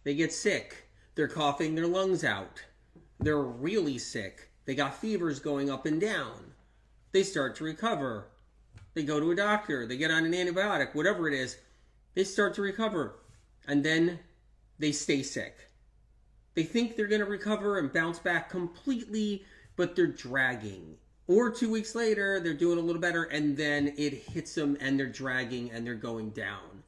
They get sick. They're coughing their lungs out. They're really sick. They got fevers going up and down. They start to recover. They go to a doctor. They get on an antibiotic, whatever it is. They start to recover. And then they stay sick. They think they're going to recover and bounce back completely, but they're dragging. Or 2 weeks later, they're doing a little better, and then it hits them, and they're dragging, and they're going down.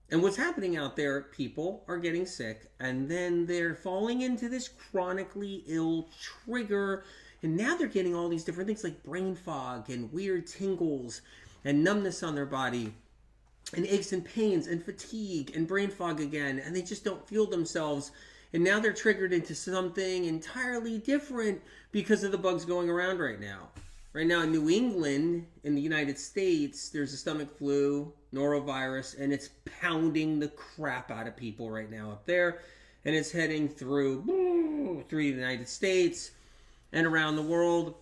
And what's happening out there, people are getting sick, and then they're falling into this chronically ill trigger, and now they're getting all these different things like brain fog and weird tingles and numbness on their body and aches and pains and fatigue and brain fog again, and they just don't feel themselves. And now they're triggered into something entirely different because of the bugs going around right now. Right now in New England, in the United States, there's a stomach flu, norovirus, and it's pounding the crap out of people right now up there. And it's heading through the United States and around the world.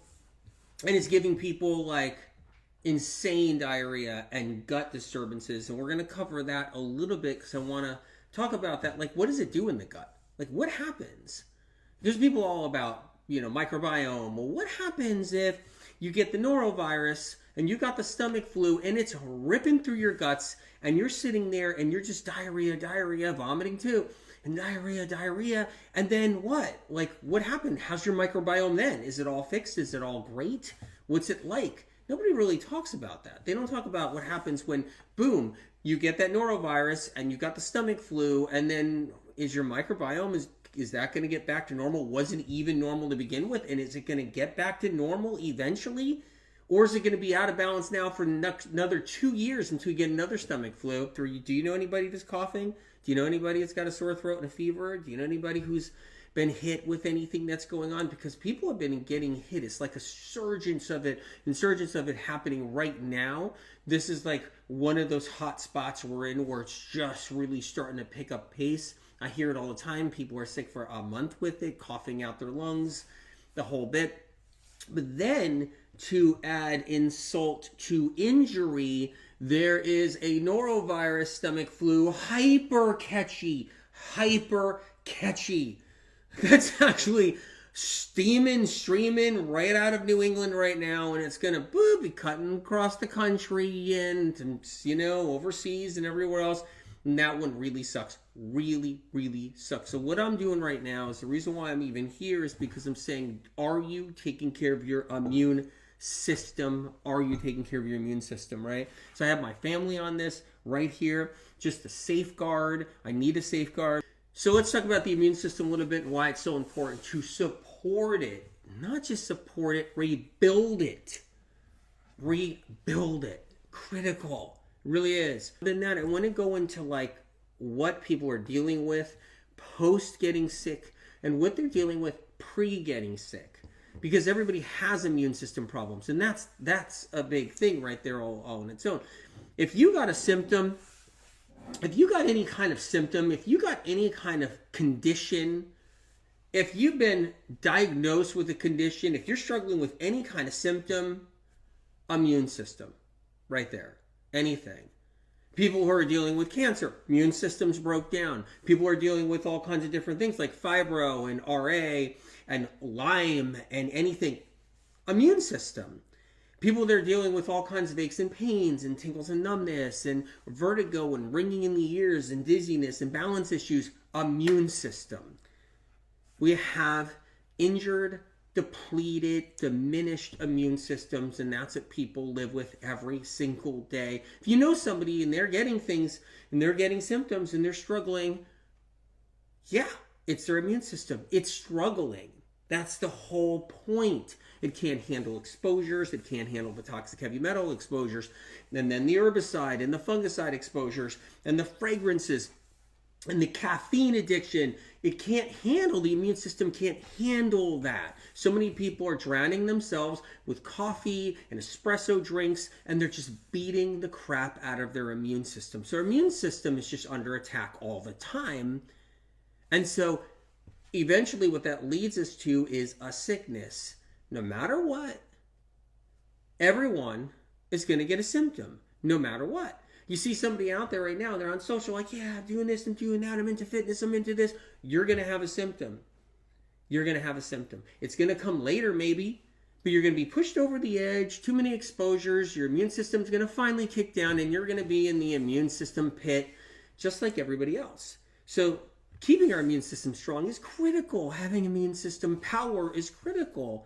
And it's giving people like insane diarrhea and gut disturbances. And we're going to cover that a little bit because I want to talk about that. Like, what does it do in the gut? Like, what happens? There's people all about, microbiome. Well, what happens if you get the norovirus and you got the stomach flu and it's ripping through your guts and you're sitting there and you're just diarrhea, vomiting too, and diarrhea, and then what? Like, what happened? How's your microbiome then? Is it all fixed? Is it all great? What's it like? Nobody really talks about that. They don't talk about what happens when, boom, you get that norovirus and you got the stomach flu, and then is your microbiome, is that going to get back to normal? Wasn't even normal to begin with, and is it going to get back to normal eventually? Or is it going to be out of balance now for another 2 years until you get another stomach flu? Do you know anybody that's coughing? Do you know anybody that's got a sore throat and a fever? Do you know anybody who's been hit with anything that's going on? Because people have been getting hit. It's like a insurgence of it happening right now. This is like one of those hot spots we're in where it's just really starting to pick up pace. I hear it all the time. People are sick for a month with it, coughing out their lungs, the whole bit. But then, to add insult to injury, there is a norovirus stomach flu, hyper catchy. That's actually streaming right out of New England right now, and it's going to be cutting across the country and, overseas and everywhere else. And that one really sucks. Really, really sucks. So what I'm doing right now is the reason why I'm even here is because I'm saying, are you taking care of your immune system? Are you taking care of your immune system, right? So I have my family on this right here, just a safeguard. I need a safeguard. So let's talk about the immune system a little bit and why it's so important to support it. Not just support it, rebuild it. Rebuild it. Critical. It really is. Other than that, I want to go into like what people are dealing with post getting sick and what they're dealing with pre getting sick. Because everybody has immune system problems, and that's a big thing right there all on its own. If you got a symptom, if you got any kind of symptom, if you got any kind of condition, if you've been diagnosed with a condition, if you're struggling with any kind of symptom, immune system, right there, anything. People who are dealing with cancer, immune systems broke down. People are dealing with all kinds of different things like fibro and RA and Lyme and anything, immune system. People that are dealing with all kinds of aches and pains and tingles and numbness and vertigo and ringing in the ears and dizziness and balance issues, immune system. We have injured, depleted, diminished immune systems, and that's what people live with every single day. If you know somebody and they're getting things and they're getting symptoms and they're struggling, yeah, it's their immune system. It's struggling. That's the whole point. It can't handle exposures. It can't handle the toxic heavy metal exposures. And then the herbicide and the fungicide exposures and the fragrances and the caffeine addiction. It can't handle, the immune system can't handle that. So many people are drowning themselves with coffee and espresso drinks, and they're just beating the crap out of their immune system. So our immune system is just under attack all the time. And so eventually what that leads us to is a sickness. No matter what, everyone is going to get a symptom, no matter what. You see somebody out there right now, they're on social, like, yeah, I'm doing this, I'm doing that, I'm into fitness, I'm into this. You're going to have a symptom. You're going to have a symptom. It's going to come later maybe, but you're going to be pushed over the edge, too many exposures, your immune system's going to finally kick down, and you're going to be in the immune system pit just like everybody else. So keeping our immune system strong is critical. Having immune system power is critical.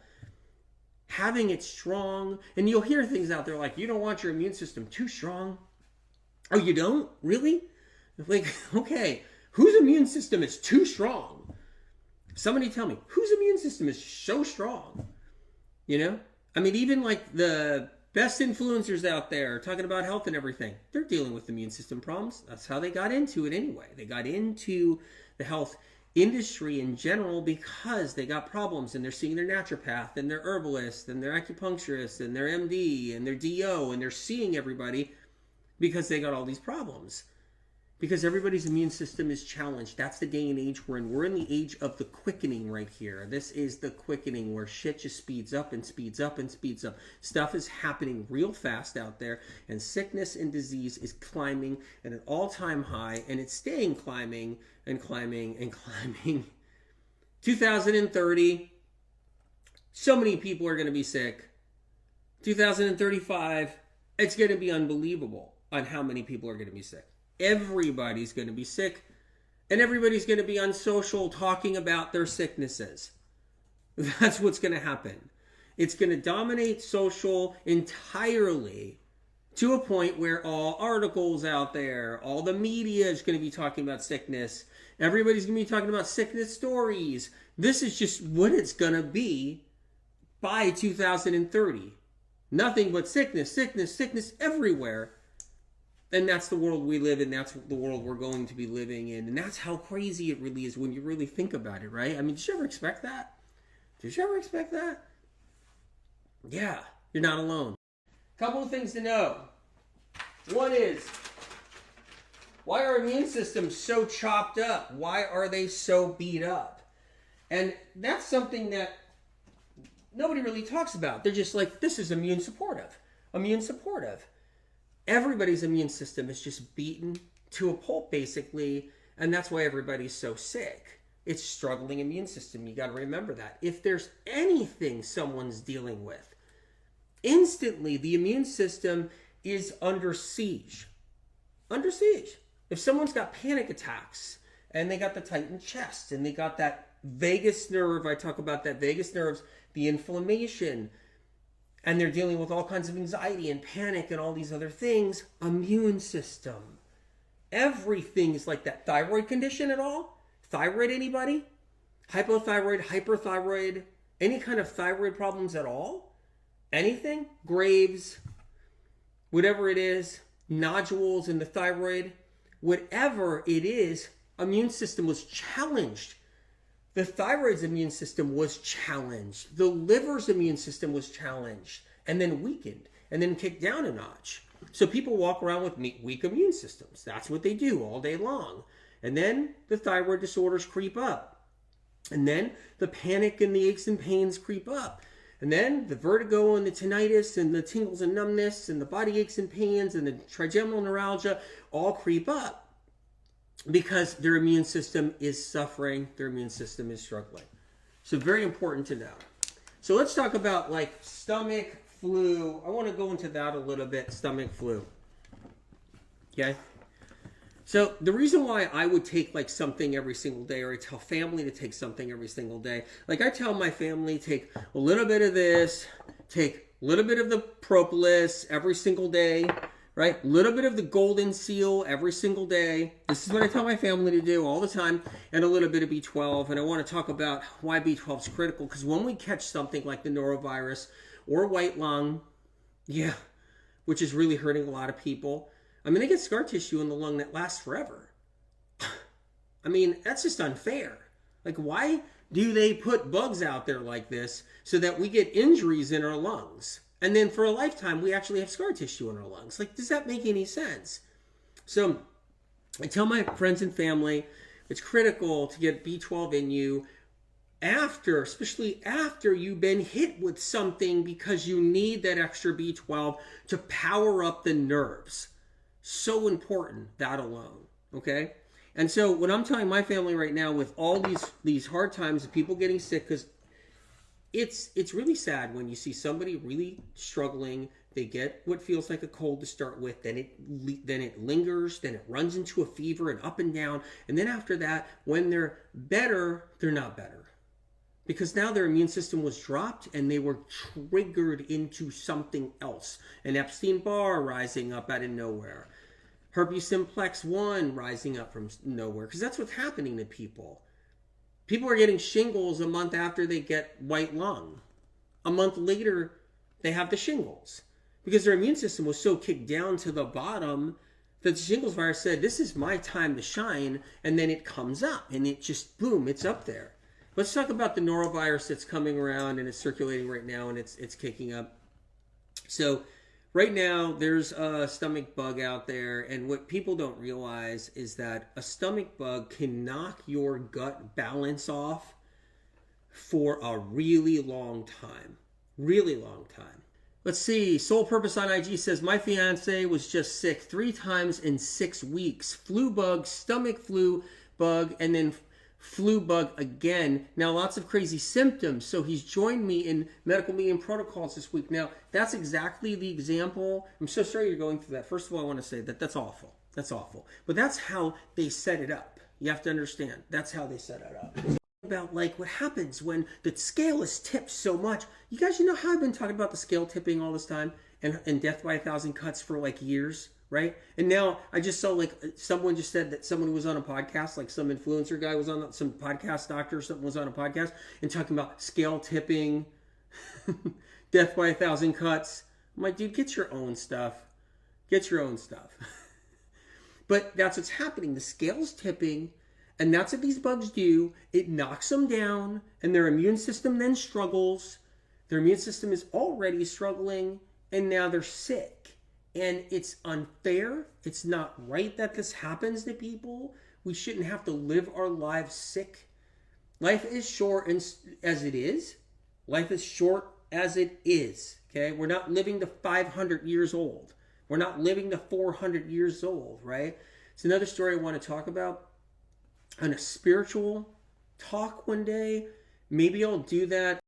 Having it strong, and you'll hear things out there like, you don't want your immune system too strong. Oh, you don't? Really? Like, okay, whose immune system is too strong? Somebody tell me, whose immune system is so strong? You know? I mean, even like the best influencers out there talking about health and everything, they're dealing with immune system problems. That's how they got into it anyway. They got into the health industry in general because they got problems, and they're seeing their naturopath and their herbalist and their acupuncturist and their MD and their DO, and they're seeing everybody because they got all these problems. Because everybody's immune system is challenged. That's the day and age we're in. We're in the age of the quickening right here. This is the quickening where shit just speeds up and speeds up and speeds up. Stuff is happening real fast out there, and sickness and disease is climbing at an all-time high, and it's staying climbing and climbing and climbing. 2030, so many people are going to be sick. 2035, it's going to be unbelievable on how many people are going to be sick. Everybody's going to be sick, and everybody's going to be on social talking about their sicknesses. That's what's going to happen. It's going to dominate social entirely to a point where all articles out there, all the media is going to be talking about sickness. Everybody's going to be talking about sickness stories. This is just what it's going to be by 2030. Nothing but sickness, sickness, sickness everywhere. And that's the world we live in. That's the world we're going to be living in. And that's how crazy it really is when you really think about it, right? I mean, did you ever expect that? Did you ever expect that? Yeah, you're not alone. Couple of things to know. One is, why are immune systems so chopped up? Why are they so beat up? And that's something that nobody really talks about. They're just like, this is immune supportive. Immune supportive. Everybody's immune system is just beaten to a pulp, basically, and that's why everybody's so sick. It's struggling immune system. You got to remember that. If there's anything someone's dealing with, instantly the immune system is under siege. Under siege. If someone's got panic attacks, and they got the tightened chest, and they got that vagus nerve, I talk about that vagus nerves, the inflammation, and they're dealing with all kinds of anxiety and panic and all these other things, immune system. Everything is like that. Thyroid condition at all? Thyroid, anybody? Hypothyroid, hyperthyroid, any kind of thyroid problems at all? Anything? Graves, whatever it is, nodules in the thyroid, whatever it is, immune system was challenged. The thyroid's immune system was challenged. The liver's immune system was challenged and then weakened and then kicked down a notch. So people walk around with weak immune systems. That's what they do all day long. And then the thyroid disorders creep up. And then the panic and the aches and pains creep up. And then the vertigo and the tinnitus and the tingles and numbness and the body aches and pains and the trigeminal neuralgia all creep up. Because their immune system is suffering, their immune system is struggling. So very important to know. So let's talk about like stomach flu. I want to go into that a little bit, stomach flu. Okay? So the reason why I would take like something every single day, or I tell family to take something every single day, like I tell my family, take a little bit of this, take a little bit of the propolis every single day, right? A little bit of the golden seal every single day. This is what I tell my family to do all the time. And a little bit of B12. And I want to talk about why B12 is critical. Because when we catch something like the norovirus or white lung, yeah, which is really hurting a lot of people. I mean, they get scar tissue in the lung that lasts forever. I mean, that's just unfair. Like, why do they put bugs out there like this so that we get injuries in our lungs? And then for a lifetime, we actually have scar tissue in our lungs. Like, does that make any sense? So I tell my friends and family, it's critical to get B12 in you after, especially after you've been hit with something, because you need that extra B12 to power up the nerves. So important, that alone, okay? And so what I'm telling my family right now with all these hard times of people getting sick, because it's really sad when you see somebody really struggling. They get what feels like a cold to start with, then it lingers, then it runs into a fever and up and down, and then after that, when they're better, they're not better. Because now their immune system was dropped and they were triggered into something else. An Epstein-Barr rising up out of nowhere. Herpes simplex 1 rising up from nowhere. Because that's what's happening to people. People are getting shingles a month after they get white lung. A month later, they have the shingles. Because their immune system was so kicked down to the bottom that the shingles virus said, this is my time to shine. And then it comes up and it just, boom, it's up there. Let's talk about the norovirus that's coming around and it's circulating right now and it's kicking up. So right now there's a stomach bug out there, and what people don't realize is that a stomach bug can knock your gut balance off for a really long time. Really long time. Let's see. Sole Purpose on IG says, my fiance was just sick 3 times in 6 weeks. Flu bug, stomach flu bug, and then flu bug again. Now, lots of crazy symptoms. So he's joined me in medical meeting protocols this week. Now, that's exactly the example. I'm so sorry you're going through that. First of all, I want to say that that's awful. That's awful. But that's how they set it up. You have to understand. That's how they set it up. About like what happens when the scale is tipped so much. You guys, you know how I've been talking about the scale tipping all this time and death by 1,000 cuts for like years? Right? And now I just saw like someone just said that someone who was on a podcast, like some influencer guy was on some podcast, doctor or something was on a podcast and talking about scale tipping, death by 1,000 cuts. I'm like, dude, get your own stuff. Get your own stuff. But that's what's happening. The scale's tipping, and that's what these bugs do. It knocks them down, and their immune system then struggles. Their immune system is already struggling, and now they're sick. And it's unfair. It's not right that this happens to people. We shouldn't have to live our lives sick. Life is short as it is. Life is short as it is. Okay? We're not living to 500 years old. We're not living to 400 years old, right? It's another story I want to talk about on a spiritual talk one day. Maybe I'll do that.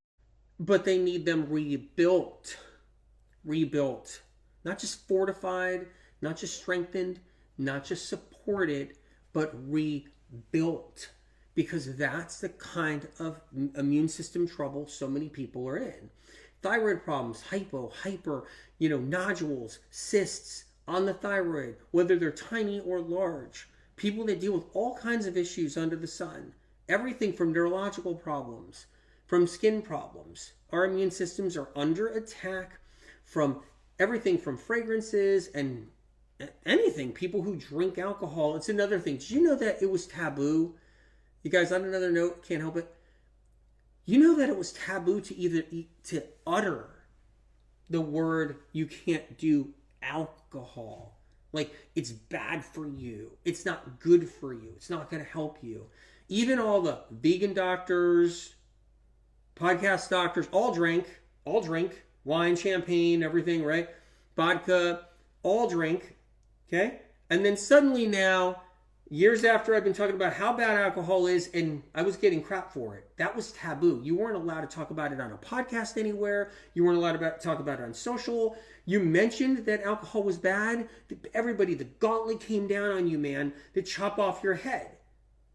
But they need them rebuilt. Rebuilt. Not just fortified, not just strengthened, not just supported, but rebuilt. Because that's the kind of immune system trouble so many people are in. Thyroid problems, hyper, nodules, cysts on the thyroid, whether they're tiny or large. People that deal with all kinds of issues under the sun. Everything from neurological problems, from skin problems. Our immune systems are under attack from everything from fragrances and anything. People who drink alcohol. It's another thing. Did you know that it was taboo? You guys, on another note, can't help it. You know that it was taboo to utter the word, you can't do alcohol. Like, it's bad for you. It's not good for you. It's not going to help you. Even all the vegan doctors, podcast doctors, all drink. Wine, champagne, everything, right? Vodka, all drink, okay? And then suddenly now, years after I've been talking about how bad alcohol is, and I was getting crap for it. That was taboo. You weren't allowed to talk about it on a podcast anywhere. You weren't allowed to talk about it on social. You mentioned that alcohol was bad. Everybody, the gauntlet came down on you, man, to chop off your head.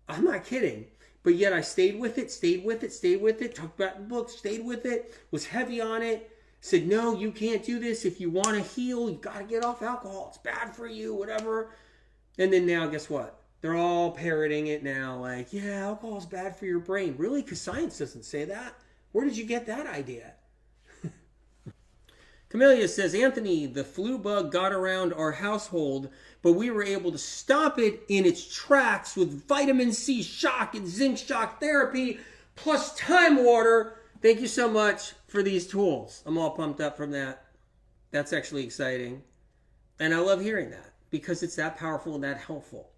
I'm not kidding. But yet I stayed with it, talked about books, stayed with it, was heavy on it. Said, no, you can't do this. If you want to heal, you got to get off alcohol. It's bad for you, whatever. And then now, guess what? They're all parroting it now. Like, yeah, alcohol's bad for your brain. Really? Because science doesn't say that. Where did you get that idea? Camellia says, Anthony, the flu bug got around our household, but we were able to stop it in its tracks with vitamin C shock and zinc shock therapy, plus time water. Thank you so much for these tools. I'm all pumped up from that. That's actually exciting. And I love hearing that because it's that powerful and that helpful.